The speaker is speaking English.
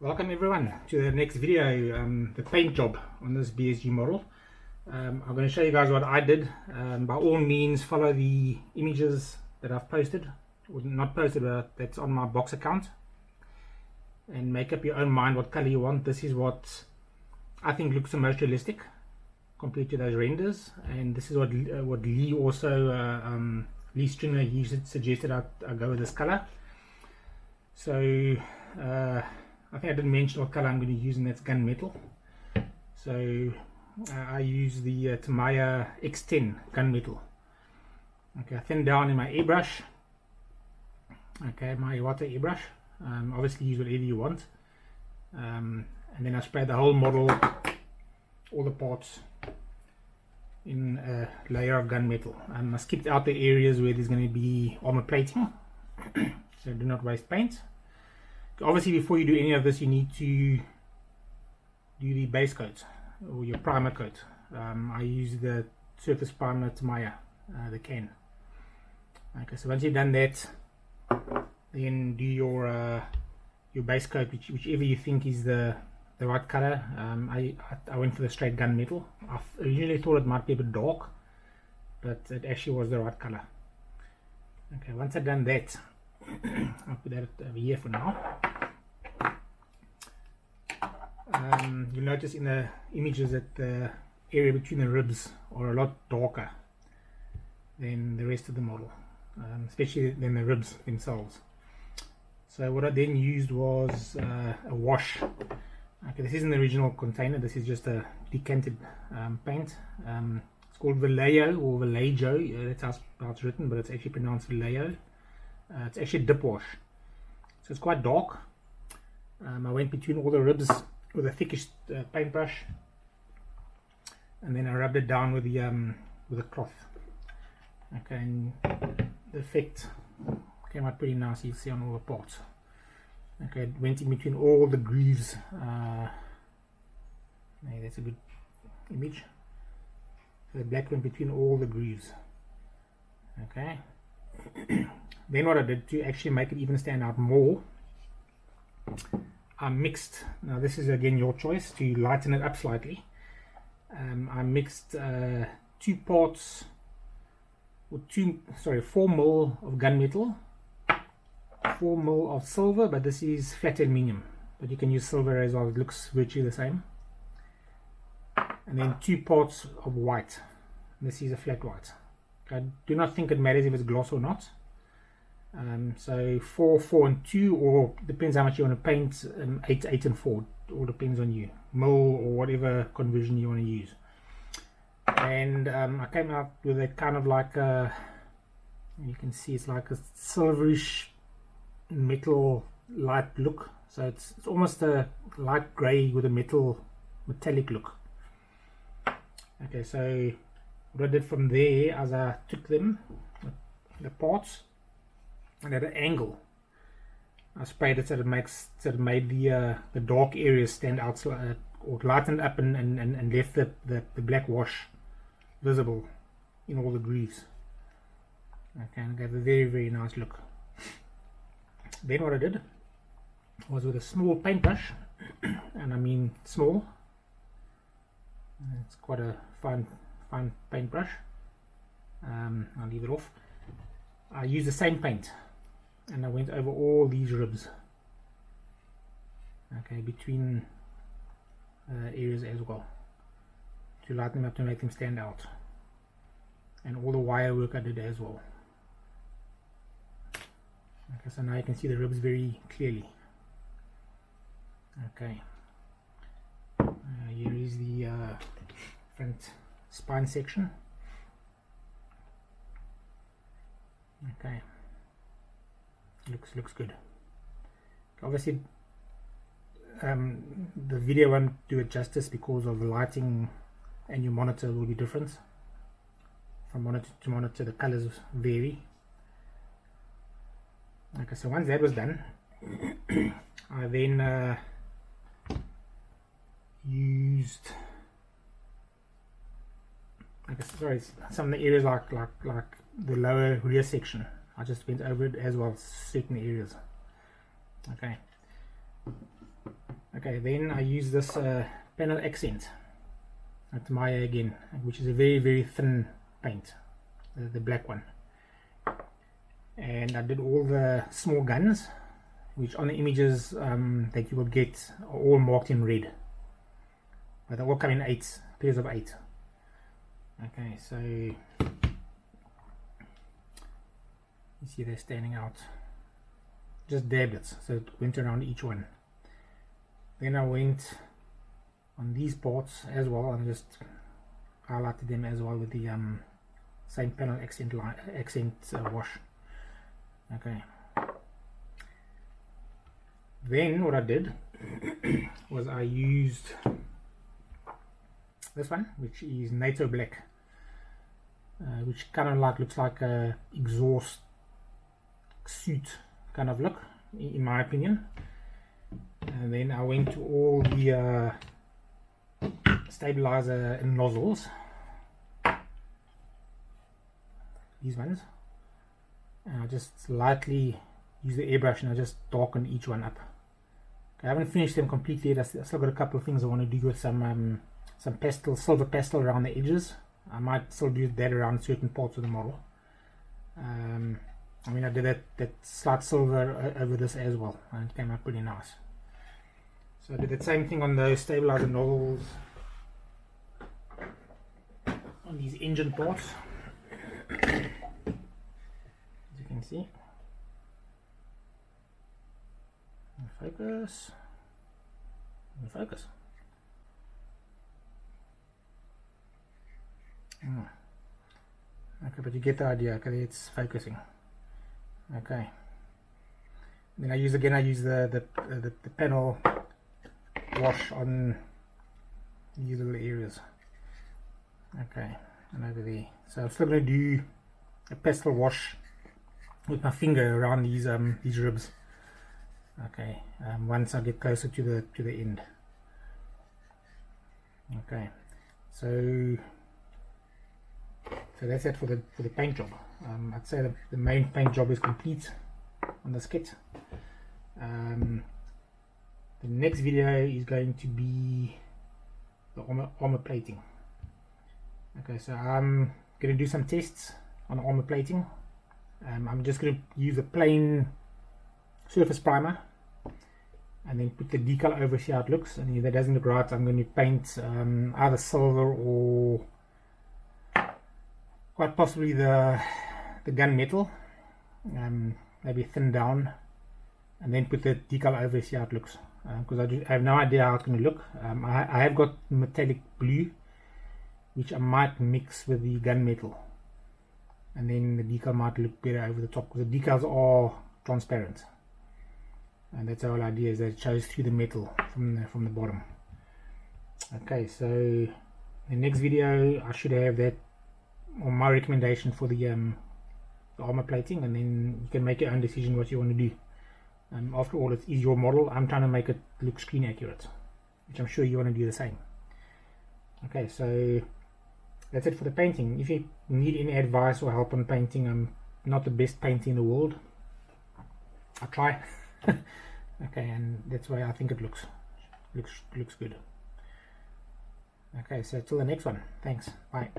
Welcome everyone to the next video, the paint job on this BSG model. I'm going to show you guys what I did. By all means follow the images that I've posted, or not posted, but that's on my box account, and make up your own mind what color you want. This is what I think looks the most realistic compared to those renders, and this is what Lee also, Lee Stringer, he suggested I go with this color. So I think I didn't mention what color I'm going to use, and that's gunmetal. So I use the Tamiya X10 gunmetal. Okay, I thin down in my airbrush. Okay, my water airbrush. Obviously use whatever you want. And then I spray the whole model, all the parts, in a layer of gunmetal. I skipped out the areas where there's going to be armor plating, so do not waste paint. Obviously, before you do any of this, you need to do the base coat or your primer coat. I use the surface primer Tamiya, the can. Okay, so once you've done that, then do your base coat, whichever you think is the right color. I went for the straight gunmetal. I originally thought it might be a bit dark, but it actually was the right color. Okay, once I've done that, I'll put that over here for now. You'll notice in the images that the area between the ribs are a lot darker than the rest of the model, especially than the ribs themselves. So what I then used was a wash. Okay, this isn't the original container, this is just a decanted paint. It's called Vallejo or Vallejo, that's how it's written, but it's actually pronounced Vallejo. It's actually a dip wash, so it's quite dark. I went between all the ribs with a thickish paintbrush, and then I rubbed it down with a cloth. Okay, and the effect came out pretty nice. You see on all the parts. Okay, it went in between all the grooves. That's a good image. So the black went between all the grooves. Okay. Then what I did to actually make it even stand out more, I mixed, now this is again your choice to lighten it up slightly. I mixed 4 mil of gunmetal, 4 mil of silver, but this is flat aluminium, but you can use silver as well, it looks virtually the same, and then 2 parts of white. This is a flat white. I do not think it matters if it's gloss or not. So 4, 4 and 2, or depends how much you want to paint, 8, 8 and 4, it all depends on you, mil or whatever conversion you want to use. And I came out with a kind of like a, you can see it's like a silverish metal light look, so it's almost a light grey with a metallic look. Okay, so what I did from there, as I took them, the parts, and at an angle, I sprayed it so it made the dark areas stand out, or lightened up and left the black wash visible in all the grooves. Okay, and gave a very, very nice look. Then what I did was with a small paintbrush, and I mean small, it's quite a fine paintbrush. I'll leave it off. I used the same paint, and I went over all these ribs, okay, between areas as well, to lighten them up, to make them stand out, and all the wire work I did as well. Okay, so now you can see the ribs very clearly. Okay, here is the front spine section. Okay, looks good. Obviously the video won't do it justice because of the lighting, and your monitor will be different from monitor to monitor, the colors vary. Okay, so once that was done, I then used, sorry, some of the areas like the lower rear section, I just went over it as well, certain areas. Okay, Okay, then I use this panel accent at Maya again, which is a very thin paint, the black one. And I did all the small guns, which on the images that you will get are all marked in red, but they all come in 8 pairs of 8. Okay, so you see they're standing out. Just dabbed it, so it went around each one. Then I went on these parts as well and just highlighted them as well with the same panel accent wash. Okay. Then what I did was I used this one, which is NATO black, which kind of looks like a exhaust suit kind of look, in my opinion. And then I went to all the stabilizer nozzles, these ones, and I just lightly use the airbrush and I just darken each one up. Okay, I haven't finished them completely yet. I still got a couple of things I want to do with some pastel, silver pastel around the edges. I might still do that around certain parts of the model. I mean, I did that slight silver over this as well, and it came out pretty nice. So I did the same thing on those stabilizer nozzles on these engine parts, as you can see. Focus. Focus. Okay, but you get the idea. Okay, it's focusing. Okay. Then I use the panel wash on these little areas. Okay, and over there. So I'm still going to do a pastel wash with my finger around these ribs. Okay, once I get closer to the end. Okay, so that's it for the paint job. I'd say the main paint job is complete on this kit. The next video is going to be the armor plating. Okay, so I'm going to do some tests on armor plating. I'm just going to use a plain surface primer and then put the decal over, see how it looks, and if that doesn't look right, I'm going to paint either silver or quite possibly the gunmetal, maybe thin down, and then put the decal over, see how it looks, because I have no idea how it's going to look. I have got metallic blue, which I might mix with the gunmetal, and then the decal might look better over the top, because the decals are transparent, and that's the whole idea, is that it shows through the metal from the bottom. Okay, so the next video I should have that, or my recommendation for the armor plating, and then you can make your own decision what you want to do. After all, it is your model. I'm trying to make it look screen accurate, which I'm sure you want to do the same. Okay, so that's it for the painting. If you need any advice or help on painting, I'm not the best painter in the world. I try. Okay, and that's why I think it looks good. Okay, so till the next one. Thanks. Bye.